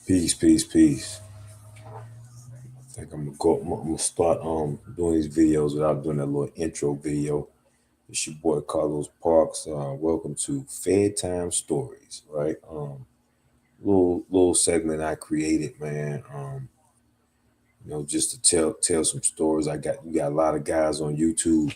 Peace, peace, peace. I think I'm gonna start doing these videos without doing that little intro video. It's your boy Carlos Parks. Welcome to Fed Time Stories, right? Little segment I created, man. Just to tell some stories. You got a lot of guys on YouTube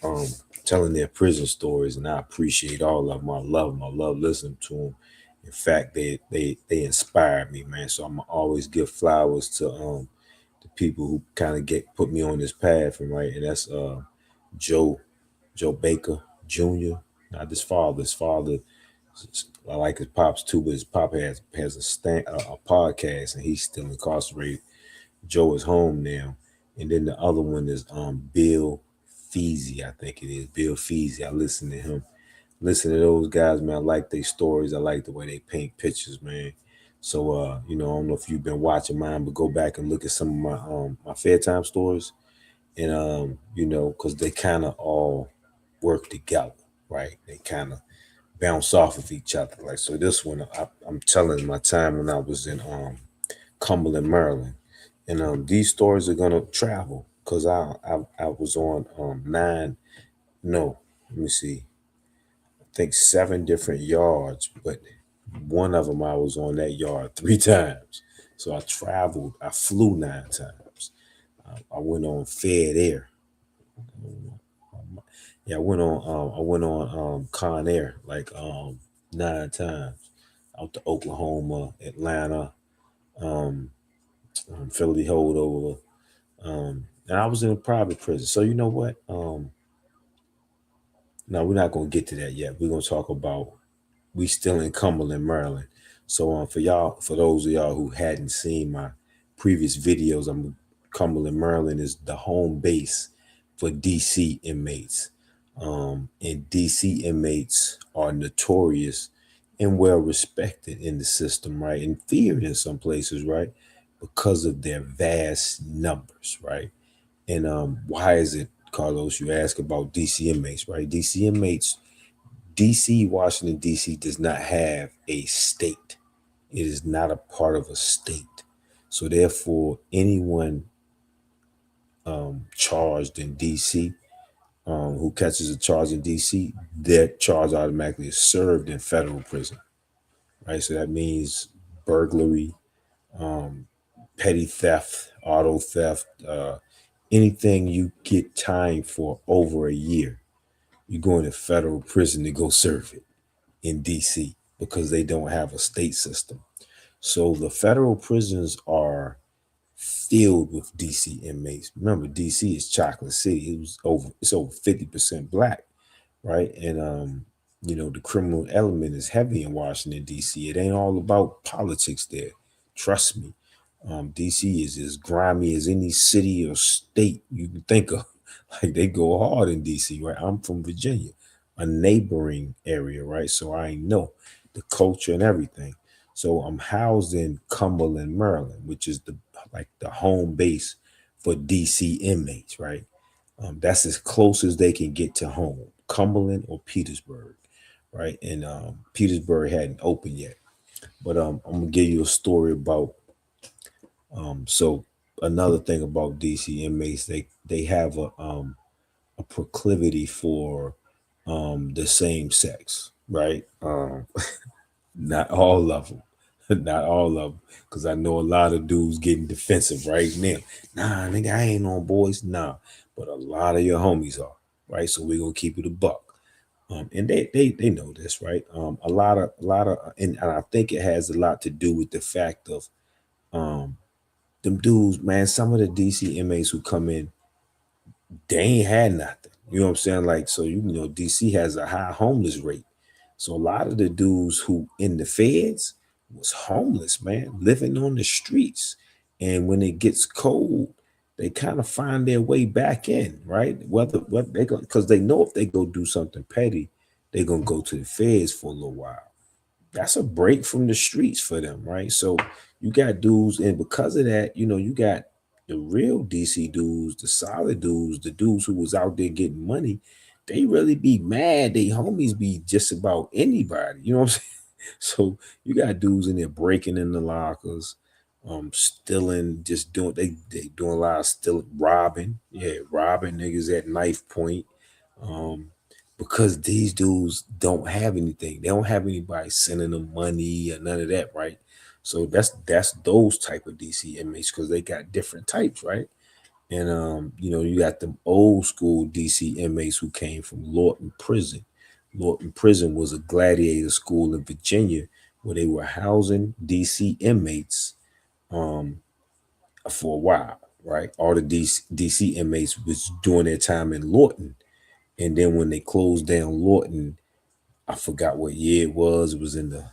um telling their prison stories, and I appreciate all of them. I love them. I love listening to them. In fact, they inspired me, man. So I'm always give flowers to the people who kind of get put me on this path, and right, and that's Joe Joe Baker Jr. Not his father. His father, I like his pops too, but his pop has a podcast, and he's still incarcerated. Joe is home now, and then the other one is Bill Feasy, I think it is Bill Feasy. I listen to him. Listen to those guys, man. I like their stories. I like the way they paint pictures, man. So I don't know if you've been watching mine, but go back and look at some of my fair time stories, and because they kind of all work together, right? They kind of bounce off of each other. Like so, this one I'm telling my time when I was in Cumberland, Maryland, and these stories are gonna travel because I was on nine. No, let me see. I think seven different yards, but one of them I was on that yard three times. So I traveled. I flew nine times. I went on Fed Air. Yeah, I went on Con Air like nine times out to Oklahoma, Atlanta, um, Philly holdover. And I was in a private prison. So you know what? No, we're not gonna get to that yet. We're gonna talk about we still in Cumberland, Maryland. So for those of y'all who hadn't seen my previous videos, Cumberland, Maryland is the home base for DC inmates. And DC inmates are notorious and well respected in the system, right? And feared in some places, right? Because of their vast numbers, right? And why is it, Carlos? You ask about DC inmates, right? Washington, DC does not have a state. It is not a part of a state. So therefore, anyone charged in DC, who catches a charge in DC, that charge automatically is served in federal prison, right? So that means burglary, um, petty theft, auto theft, anything you get time for over a year, you go into federal prison to go serve it in DC because they don't have a state system. So the federal prisons are filled with DC inmates. Remember, DC is Chocolate City. It's over 50% black, right? And the criminal element is heavy in Washington, DC. It ain't all about politics there. Trust me. DC is as grimy as any city or state you can think of. Like they go hard in DC, right? I'm from Virginia, a neighboring area, right? So I know the culture and everything. So I'm housed in Cumberland, Maryland, which is the home base for DC inmates, right? That's as close as they can get to home, Cumberland or Petersburg, right? And Petersburg hadn't opened yet. But I'm gonna give you a story about so another thing about DC inmates, they have a proclivity for the same sex, right? Not all of them, not all of them, because I know a lot of dudes getting defensive right now. Nah, nigga, I ain't on boys, nah, but a lot of your homies are, right? So we're gonna keep it a buck. And they know this, right? And I think it has a lot to do with the fact of um, them dudes, man. Some of the DC inmates who come in, they ain't had nothing. You know what I'm saying? Like, so DC has a high homeless rate. So a lot of the dudes who in the feds was homeless, man, living on the streets. And when it gets cold, they kind of find their way back in, right? Whether what they go because they know if they go do something petty, they're gonna go to the feds for a little while. That's a break from the streets for them, right? So you got dudes, and because of that, you got the real DC dudes, the solid dudes, the dudes who was out there getting money. They really be mad. They homies be just about anybody, you know what I'm saying? So you got dudes in there breaking in the lockers, stealing, just doing they doing a lot of still robbing, yeah, robbing niggas at knife point, um, because these dudes don't have anything. They don't have anybody sending them money or none of that, right? So that's those type of DC inmates because they got different types, right? And you got them old school DC inmates who came from Lorton Prison. Lorton Prison was a gladiator school in Virginia where they were housing DC inmates um, for a while, right? All the DC inmates was doing their time in Lorton. And then when they closed down Lorton, I forgot what year it was. It was in the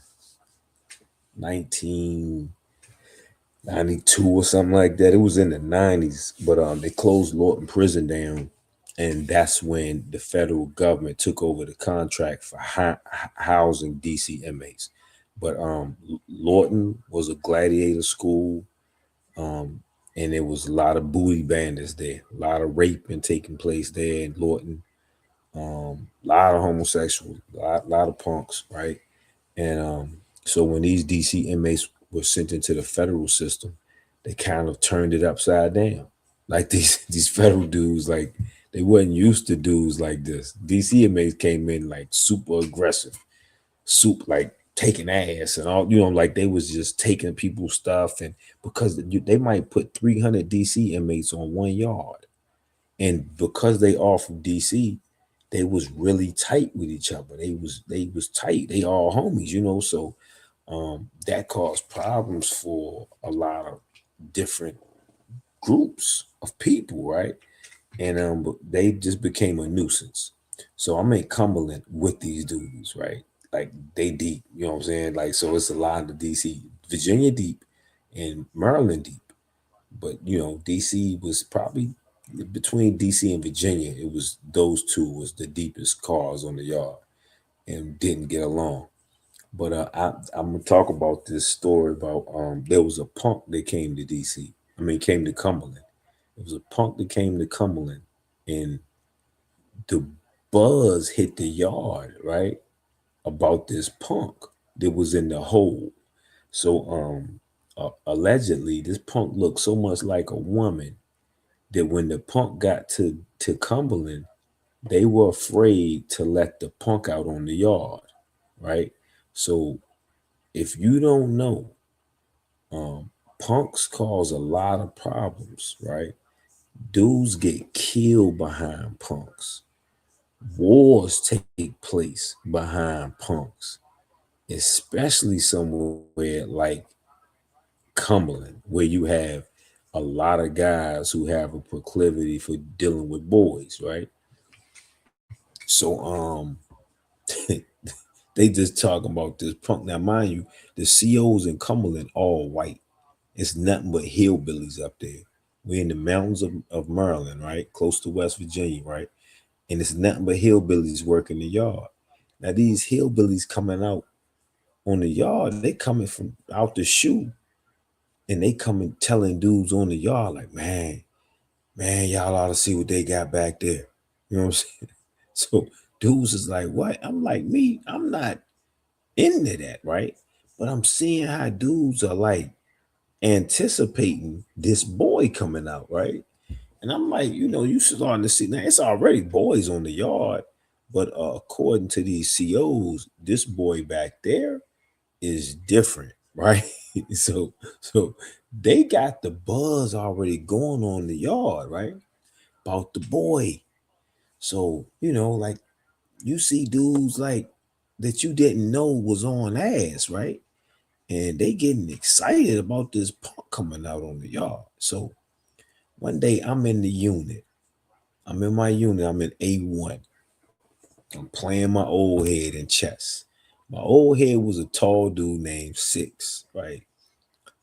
1992 or something like that. It was in the 90s, but they closed Lorton Prison down, and that's when the federal government took over the contract for housing DC inmates. But Lorton was a gladiator school, um, and there was a lot of booty bandits there, a lot of raping taking place there in Lorton, a lot of homosexuals, lot of punks, right? And so when these DC inmates were sent into the federal system, they kind of turned it upside down. Like these federal dudes, like they wasn't used to dudes like this. DC inmates came in like super aggressive, soup like taking ass and all, like they was just taking people's stuff, and because they might put 300 DC inmates on 1 yard, and because they all from DC, they was really tight with each other. They was tight. They all homies, so that caused problems for a lot of different groups of people, right? And but they just became a nuisance. So I'm in Cumberland with these dudes, right? Like they deep, you know what I'm saying? Like so, it's a lot of DC, Virginia deep, and Maryland deep. But DC was probably between DC and Virginia. It was those two was the deepest cars on the yard and didn't get along. But I'm gonna talk about this story about there was a punk that came to DC. I mean, came to Cumberland. It was a punk that came to Cumberland, and the buzz hit the yard right about this punk that was in the hole. So allegedly, this punk looked so much like a woman that when the punk got to Cumberland, they were afraid to let the punk out on the yard, right? So if you don't know, punks cause a lot of problems, right? Dudes get killed behind punks. Wars take place behind punks, especially somewhere like Cumberland, where you have a lot of guys who have a proclivity for dealing with boys, right? So they just talking about this punk. Now, mind you, the COs in Cumberland all white. It's nothing but hillbillies up there. We're in the mountains of Maryland, right? Close to West Virginia, right? And it's nothing but hillbillies working the yard. Now, these hillbillies coming out on the yard, they coming from out the shoe, and they coming telling dudes on the yard, like, man, y'all ought to see what they got back there. You know what I'm saying? So dudes is like, what? I'm like, me, I'm not into that, right? But I'm seeing how dudes are like anticipating this boy coming out, right? And I'm like, you starting to see now it's already boys on the yard, but according to these COs, this boy back there is different, right? so they got the buzz already going on the yard, right? About the boy. So, like you see dudes like that you didn't know was on ass, right? And they getting excited about this punk coming out on the yard. So one day I'm in the unit. I'm in my unit. I'm in A1. I'm playing my old head in chess. My old head was a tall dude named Six, right?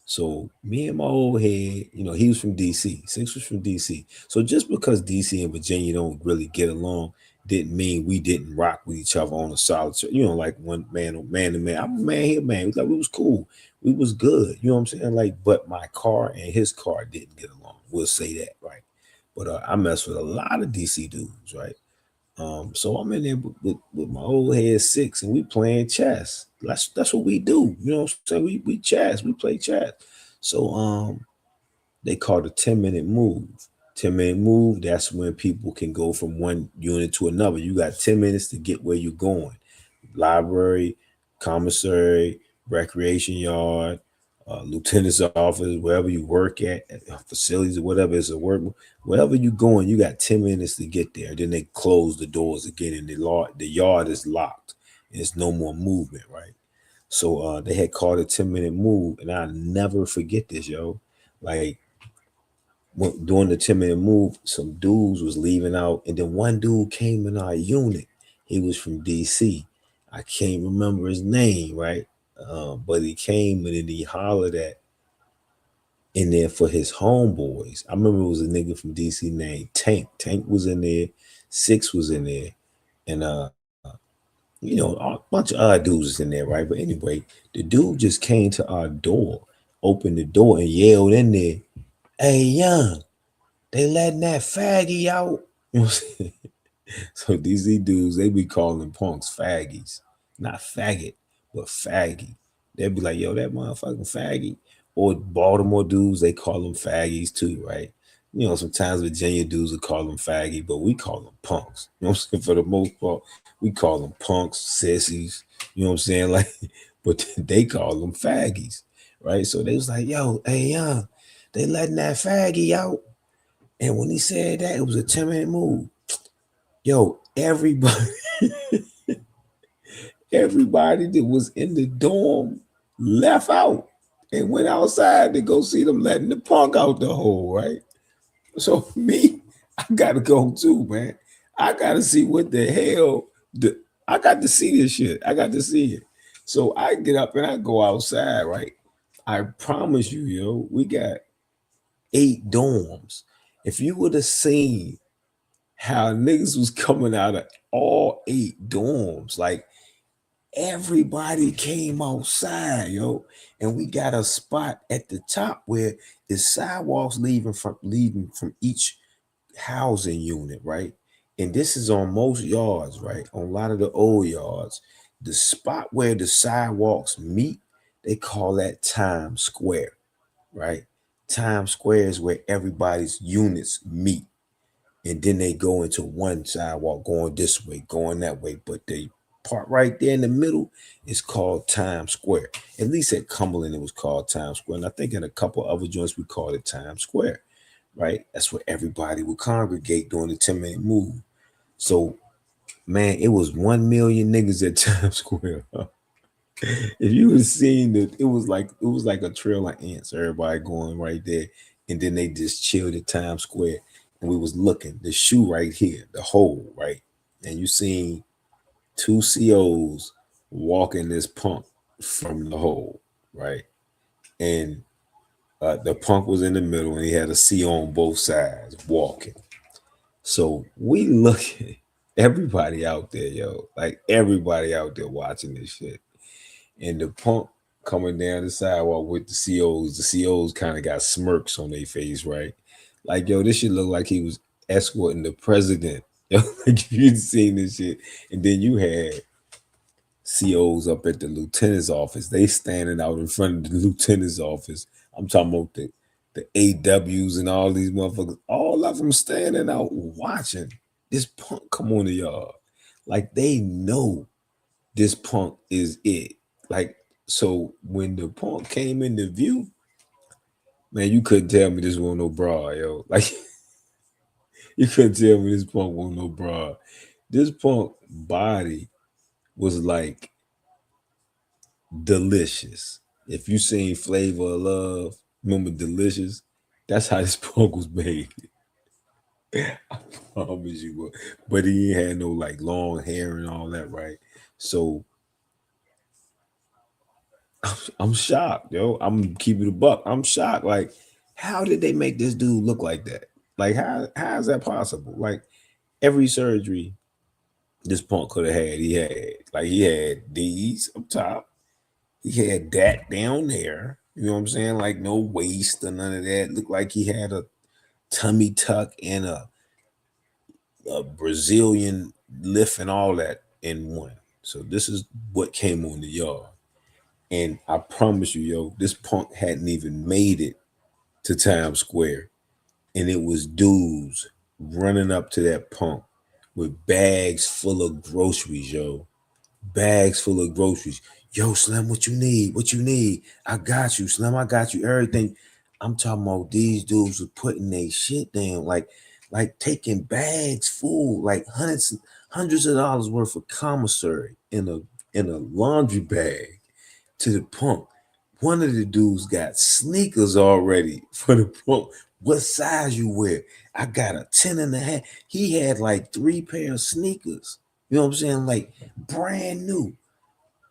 So me and my old head, he was from DC. Six was from DC. So just because DC and Virginia don't really get along didn't mean we didn't rock with each other on a solid, like one man to man. I'm a man here, man. We was cool. We was good. You know what I'm saying? Like, but my car and his car didn't get along. We'll say that, right? But I mess with a lot of DC dudes, right? So I'm in there with my old head six, and we playing chess. That's what we do. You know what I'm saying? We chess, we play chess. So they call the 10-minute move. 10-minute move, that's when people can go from one unit to another. You got 10 minutes to get where you're going. Library, commissary, recreation yard, lieutenant's office, wherever you work at facilities or whatever it's a work, wherever you going, you got 10 minutes to get there. Then they close the doors again, and the yard is locked. And it's no more movement, right? So they had called a 10-minute move, and I never forget this, yo. Like during the 10-minute move, some dudes was leaving out, and then one dude came in our unit. He was from DC. I can't remember his name, right? But he came and then he hollered at in there for his homeboys. I remember it was a nigga from DC named Tank. Tank was in there, Six was in there, and a bunch of other dudes was in there, right? But anyway, the dude just came to our door, opened the door, and yelled in there, "Hey, young, they letting that faggy out." You know what I'm saying? So DC dudes, they be calling punks faggies, not faggot, but faggy. They'd be like, "Yo, that motherfucking faggy." Or Baltimore dudes, they call them faggies too, right? Sometimes Virginia dudes would call them faggy, but we call them punks. You know what I'm saying? For the most part, we call them punks, sissies. You know what I'm saying? Like, but they call them faggies, right? So they was like, "Yo, hey, young, they letting that faggy out." And when he said that, it was a 10-minute move. Yo, everybody that was in the dorm left out and went outside to go see them letting the punk out the hole, right? So me, I gotta go too, man. I gotta see what the hell I got to see this shit. I got to see it. So I get up and I go outside, right? I promise you, yo, we got 8 dorms. If you would have seen how niggas was coming out of all 8 dorms, like everybody came outside, yo, and we got a spot at the top where the sidewalks leading from each housing unit, right? And this is on most yards, right? On a lot of the old yards, the spot where the sidewalks meet, they call that Times Square, right? Times Square is where everybody's units meet, and then they go into one sidewalk going this way, going that way. But the part right there in the middle is called Times Square. At least at Cumberland, it was called Times Square. And I think in a couple other joints, we called it Times Square, right? That's where everybody would congregate during the 10-minute move. So, man, it was 1 million niggas at Times Square. If you had seen it was like a trail of ants, everybody going right there. And then they just chilled at Times Square. And we was looking, the shoe right here, the hole, right? And you seen 2 COs walking this punk from the hole, right? And the punk was in the middle and he had a CO on both sides walking. So we look at everybody out there, yo, like everybody out there watching this shit. And the punk coming down the sidewalk with the COs. The COs kind of got smirks on their face, right? Like, yo, this shit look like he was escorting the president. Yo, like you'd seen this shit. And then you had COs up at the lieutenant's office. They standing out in front of the lieutenant's office. I'm talking about the AWs and all these motherfuckers. All of them standing out watching this punk come on the yard. Like they know this punk is it. Like, so when the punk came into view, man, you couldn't tell me this wasn't no bra, yo. Like, you couldn't tell me this punk wasn't no bra. This punk body was like delicious. If you seen Flavor of Love, remember Delicious? That's how this punk was made. I promise you. But he ain't had no like long hair and all that, right? So I'm shocked, yo. I'm keeping it a buck. I'm shocked. Like, how did they make this dude look like that? Like, how is that possible? Like, every surgery this punk could have had, he had these up top, he had that down there. You know what I'm saying? Like, no waist or none of that. Looked like he had a tummy tuck and a Brazilian lift and all that in one. So this is what came on the yard. And I promise you, yo, this punk hadn't even made it to Times Square. And it was dudes running up to that punk with bags full of groceries, yo. Bags full of groceries. Yo, Slim, what you need? What you need? I got you, Slim. I got you. Everything. I'm talking about these dudes were putting their shit down, like taking bags full, like hundreds of dollars worth of commissary in a laundry bag to the punk. One of the dudes got sneakers already for the punk. What size you wear? I got a 10 and a half. He had like 3 pair of sneakers. You know what I'm saying? Like brand new.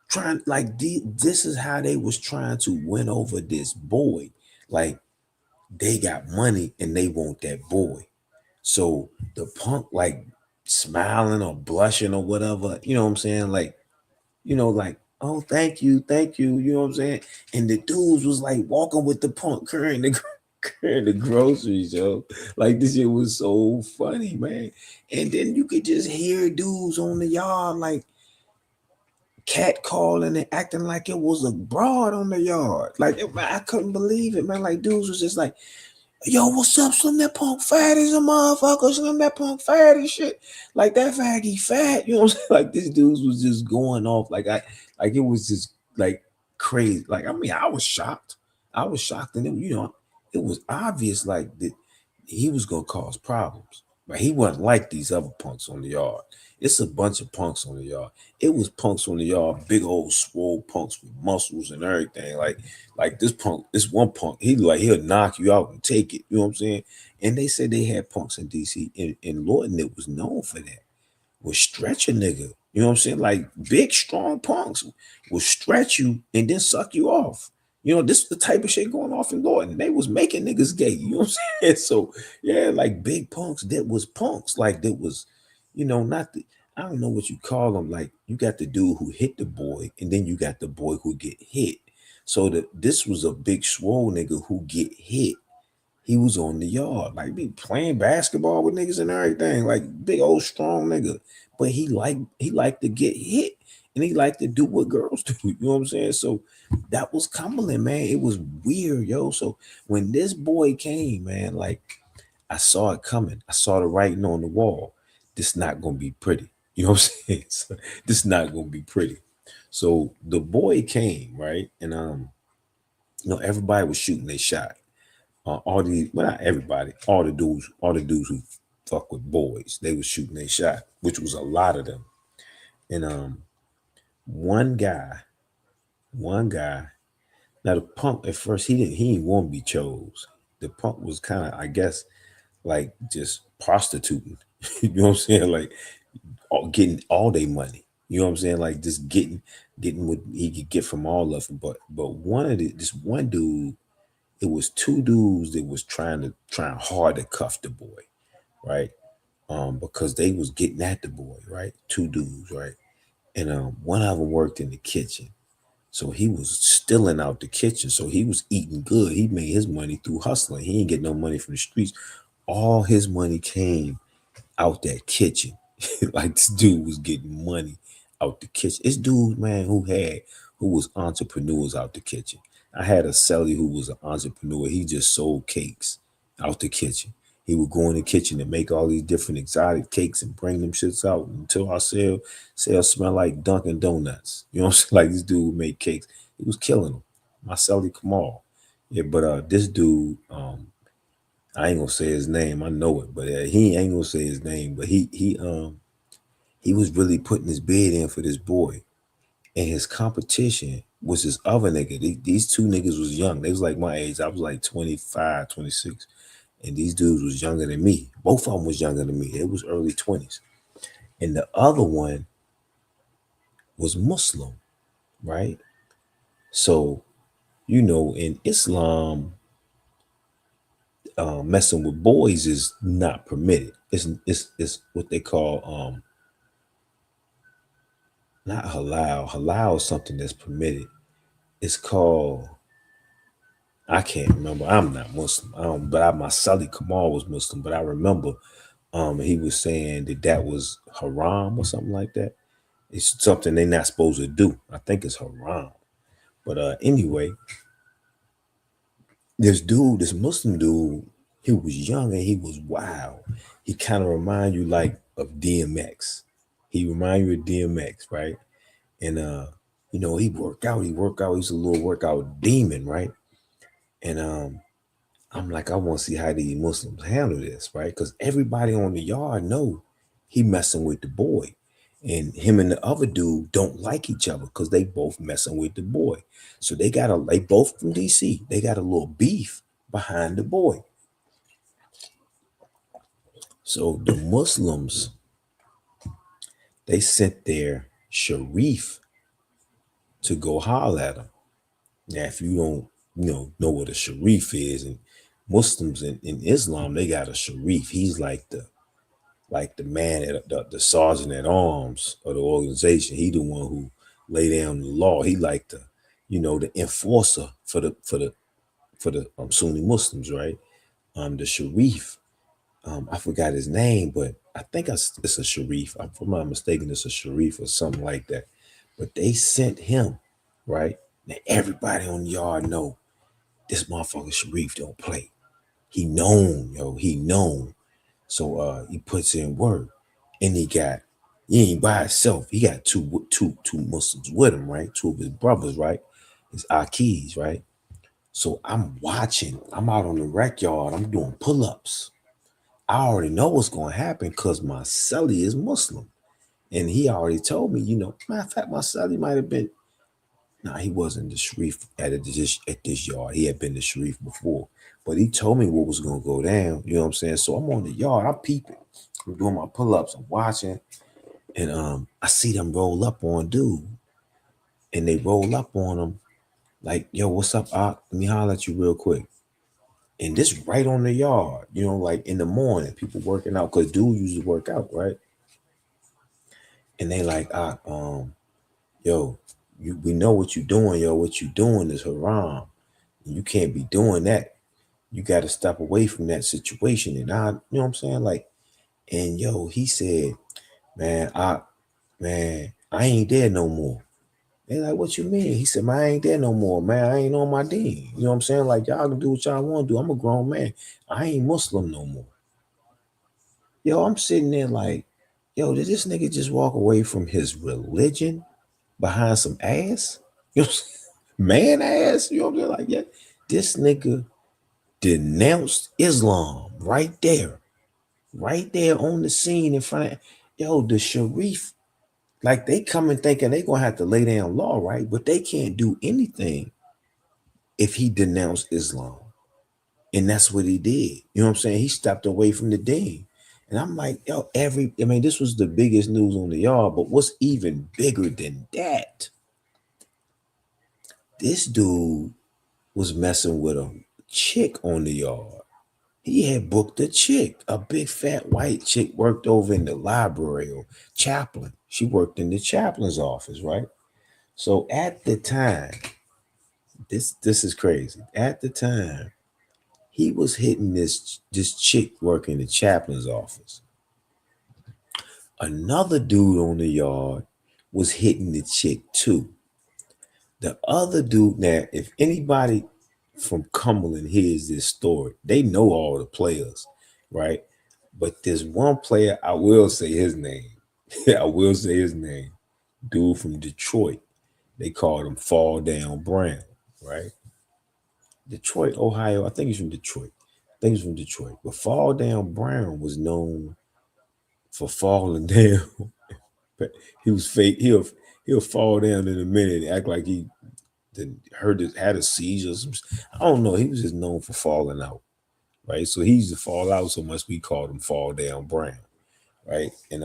Trying like this is how they was trying to win over this boy. Like they got money and they want that boy. So the punk like smiling or blushing or whatever, you know what I'm saying? Like, oh, thank you, you know what I'm saying? And the dudes was like walking with the punk carrying the groceries, yo. Like this shit was so funny, man. And then you could just hear dudes on the yard like cat calling and acting like it was a broad on the yard. Like I couldn't believe it, man. Like dudes was just like, yo, what's up, Slim? That punk fat as a motherfucker. Slim, that punk fat as shit. Like that faggy fat. You know what I'm saying? Like this dude was just going off. Like it was just like crazy. Like, I mean, I was shocked. I was shocked. And it was obvious like that he was gonna cause problems. But he wasn't like these other punks on the yard. It's a bunch of punks on the yard. It was punks on the yard, big old swole punks with muscles and everything. Like this punk, this one punk, he'll knock you out and take it. You know what I'm saying? And they said they had punks in DC, and Lawton that was known for that. Will stretch a nigga. You know what I'm saying? Like big, strong punks will stretch you and then suck you off. You know, this is the type of shit going off in Lawton. They was making niggas gay. You know what I'm saying? So yeah, like big punks that was punks. Like that was, not the, I don't know what you call them. Like you got the dude who hit the boy, and then you got the boy who get hit. So this was a big swole nigga who get hit. He was on the yard, like be playing basketball with niggas and everything, like big old strong nigga. But he liked to get hit and he liked to do what girls do. You know what I'm saying? So that was Cumberland, man. It was weird, yo. So when this boy came, man, like I saw it coming. I saw the writing on the wall. This not gonna be pretty. You know what I'm saying? So, this not gonna be pretty. So the boy came, right? And everybody was shooting their shot. Not everybody, all the dudes who fuck with boys, they was shooting their shot, which was a lot of them. And one guy, one guy. Now the punk at first he didn't want to be chose. The punk was kind of, I guess, like just prostituting. You know what I'm saying? Like getting all their money. You know what I'm saying? Like just getting what he could get from all of them. But this one dude, it was two dudes that was trying hard to cuff the boy, right? Because they was getting at the boy, right? Two dudes, right? And one of them worked in the kitchen, so he was stealing out the kitchen. So he was eating good. He made his money through hustling. He didn't get no money from the streets. All his money came out that kitchen. Like this dude was getting money out the kitchen. It's dudes, man, who was entrepreneurs out the kitchen. I had a celly who was an entrepreneur. He just sold cakes out the kitchen. He would go in the kitchen and make all these different exotic cakes and bring them shits out until our sales smell like Dunkin' Donuts. You know what I'm saying? Like this dude would make cakes. He was killing them. My celly Kamal. Yeah, but this dude, I ain't gonna say his name. I know it, but he ain't gonna say his name. But he was really putting his bid in for this boy, and his competition was this other nigga. These two niggas was young. They was like my age. I was like 25, 26, and these dudes was younger than me. Both of them was younger than me. It was early 20s, and the other one was Muslim, right? So in Islam, messing with boys is not permitted. It's what they call not halal. Halal is something that's permitted. It's called, I can't remember. I'm not Muslim. But my Sali Kamal was Muslim. But I remember He was saying that that was haram or something like that. It's something they're not supposed to do. I think it's haram. But anyway, this dude, this Muslim dude, he was young and he was wild. He kind of remind you like of DMX. He remind you of DMX, right? And he work out. He's a little workout demon, right? And I'm like, I want to see how these Muslims handle this, right? Because everybody on the yard know he messing with the boy. And him and the other dude don't like each other because they both messing with the boy. So they both from DC. They got a little beef behind the boy. So the Muslims, they sent their Sharif to go holler at him. Now, if you don't, know what a Sharif is, and Muslims in Islam, they got a Sharif. He's like the man at the sergeant at arms of the organization. He the one who lay down the law. He like the enforcer for the Sunni Muslims, right? The Sharif. I forgot his name, but I think it's a Sharif. If I'm not mistaken, it's a Sharif or something like that. But they sent him, right? Now everybody on the yard know this motherfucker Sharif don't play. He known, he known. So he puts in work, and he ain't by himself. He got two Muslims with him, right? Two of his brothers, right? His Akis, right? So I'm watching. I'm out on the rec yard. I'm doing pull-ups. I already know what's going to happen because my celly is Muslim, and he already told me. Matter of fact, my celly might have been. Nah, he wasn't the Sharif at this yard. He had been the Sharif before, but he told me what was gonna go down. You know what I'm saying? So I'm on the yard. I'm peeping. I'm doing my pull-ups. I'm watching, and I see them roll up on dude, and they roll up on him like, "Yo, what's up? Let me holler at you real quick." And this right on the yard. Like in the morning, people working out because dude used to work out, right? And they like, yo, we know what you doing, yo. What you doing is haram. You can't be doing that. You got to step away from that situation. And you know what I'm saying? Like, and yo, he said, man, I ain't there no more. They like, what you mean? He said, man, I ain't there no more, man. I ain't on my deen. You know what I'm saying? Like, y'all can do what y'all want to do. I'm a grown man. I ain't Muslim no more. Yo, I'm sitting there like, yo, did this nigga just walk away from his religion behind some ass? You know what I'm saying? Man ass? You know what I'm saying? Like, yeah, this nigga denounced Islam right there on the scene in front of the Sharif. Like they coming thinking they gonna have to lay down law, right? But they can't do anything if he denounced Islam. And that's what he did. You know what I'm saying? He stepped away from the deen. And I'm like, this was the biggest news on the yard, but what's even bigger than that? This dude was messing with a chick on the yard. He had booked a chick, a big fat white chick, worked over in the library or chaplain. She worked in the chaplain's office, right? So at the time, this is crazy. At the time, he was hitting this chick working in the chaplain's office. Another dude on the yard was hitting the chick too. The other dude, now, if anybody from Cumberland hears this story, they know all the players, right? But there's one player, I will say his name. I will say his name. Dude from Detroit. They called him Fall Down Brown, right? Detroit, Ohio. I think he's from Detroit. But Fall Down Brown was known for falling down. But he was fake. He'll fall down in a minute and act like he had a seizure. I don't know. He was just known for falling out, right? So he used to fall out so much we called him Fall Down Brown, right? And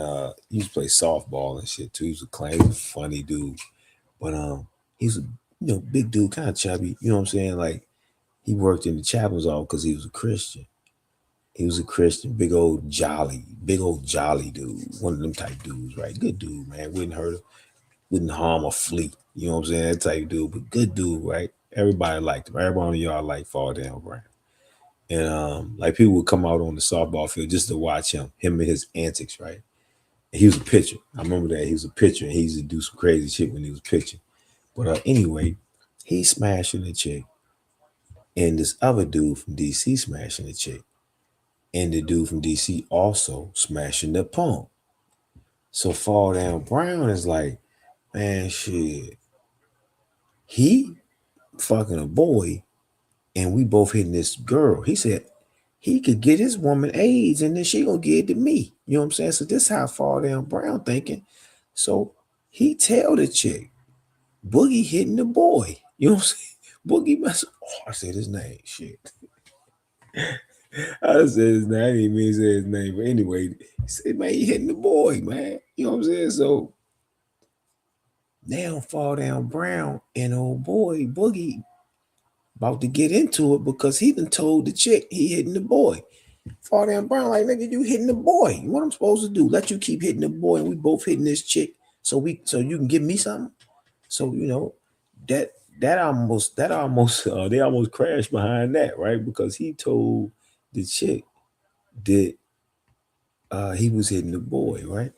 he used to play softball and shit too. He was a funny dude, but he's a big dude, kind of chubby. You know what I'm saying? Like he worked in the chaplain's office because he was a Christian. He was a Christian, big old jolly dude. One of them type dudes, right? Good dude, man. Wouldn't harm a flea. You know what I'm saying? That type dude, but good dude, right? Everybody liked him. Everybody on the yard liked Fall Down Brown. And like people would come out on the softball field just to watch him and his antics, right? And he was a pitcher. I remember that he was a pitcher and he used to do some crazy shit when he was pitching. But anyway, he's smashing the chick, and this other dude from DC smashing the chick, and the dude from DC also smashing the punk. So Fall Down Brown is like, man, shit, he fucking a boy, and we both hitting this girl. He said he could get his woman AIDS, and then she gonna give it to me. You know what I'm saying? So this how Fall Down Brown thinking. So he tell the chick, Boogie hitting the boy. You know what I'm saying? Boogie mess. Oh, I said his name. Shit. I said his name. I didn't even mean to say his name. But anyway, he said, man, he hitting the boy, man. You know what I'm saying? So now Fall Down Brown and old boy Boogie about to get into it because he done told the chick he hitting the boy. Fall Down Brown like, nigga, you hitting the boy. What I'm supposed to do? Let you keep hitting the boy and we both hitting this chick so you can give me something? So, you know, that almost they almost crashed behind that, right? Because he told the chick that he was hitting the boy, right?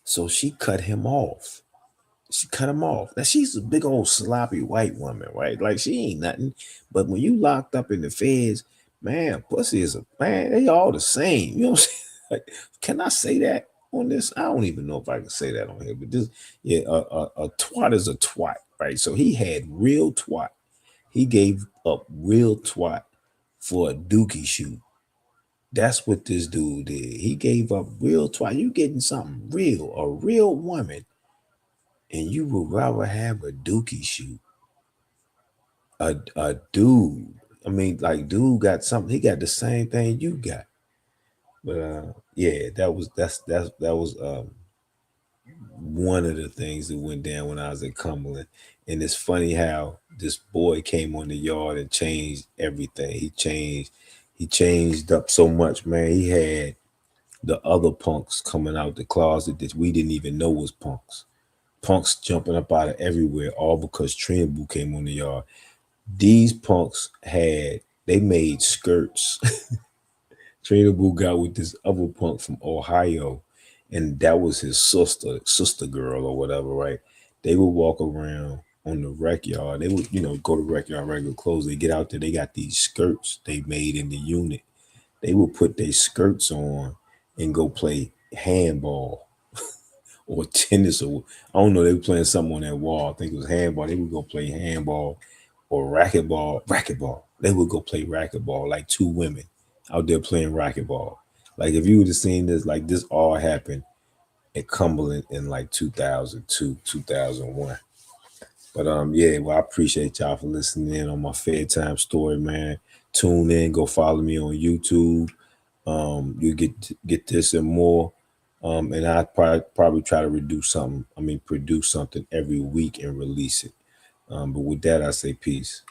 So she cut him off. She cut him off. Now she's a big old sloppy white woman, right? Like she ain't nothing. But when you locked up in the feds, man, pussy is a man. They all the same. You know what I'm saying? Like, can I say that on this? I don't even know if I can say that on here. But this, yeah, a twat is a twat, right? So he had real twat. He gave up real twat for a dookie shoot. That's what this dude did. He gave up real twat. You getting something real, a real woman, and you would rather have a dookie shoot. A dude. I mean, like, dude got something. He got the same thing you got. But yeah, that was one of the things that went down when I was at Cumberland. And it's funny how this boy came on the yard and changed everything. He changed up so much, man. He had the other punks coming out the closet that we didn't even know was punks. Punks jumping up out of everywhere, all because Trina Boo came on the yard. These punks they made skirts. Trina Boo got with this other punk from Ohio, and that was his sister girl or whatever, right? They would walk around on the rec yard. They would, go to rec yard, regular clothes. They get out there, they got these skirts they made in the unit. They would put their skirts on and go play handball or tennis, or I don't know, they were playing something on that wall. I think it was handball. They would go play handball or racquetball. They would go play racquetball, like two women out there playing racquetball. Like if you would have seen this, like this all happened at Cumberland in like 2002, 2001. But yeah, well, I appreciate y'all for listening in on my Fair Time story, man. Tune in, go follow me on YouTube. You get this and more. And I probably try to produce something every week and release it. But with that, I say peace.